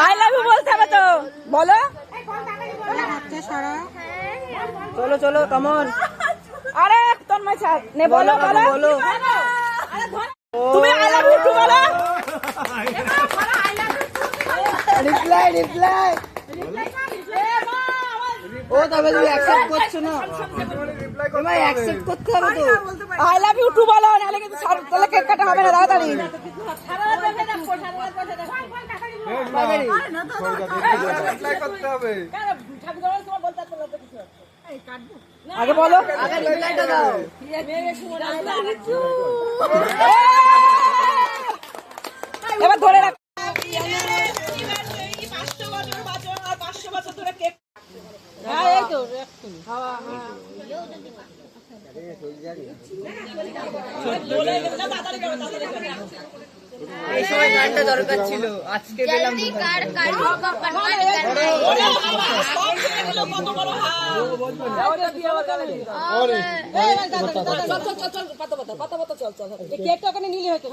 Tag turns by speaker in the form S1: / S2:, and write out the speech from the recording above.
S1: I love you বলতে হবে তো, বলো। চলো চলো কমন। আরে তন্ময় ছাড় নে, বলো বলো বলো। তুমি আই লাভ ইউ টু বলো। Reply reply. ও তবে তুমি অ্যাকসেপ্ট করছো না, তোমায় অ্যাকসেপ্ট করতে হবে তো। আই লাভ ইউ টু বলো, নাহলে কিন্তু সব তাহলে কেক কাটা হবে না তাড়াতাড়ি। আগে বলো, আগে রিপ্লাইটা দাও। এবার ধরে রাখ। এই সময় গানটা দরকার ছিল, আজকে পেলাম। কেকটা ওখানে নিলে হয়তো।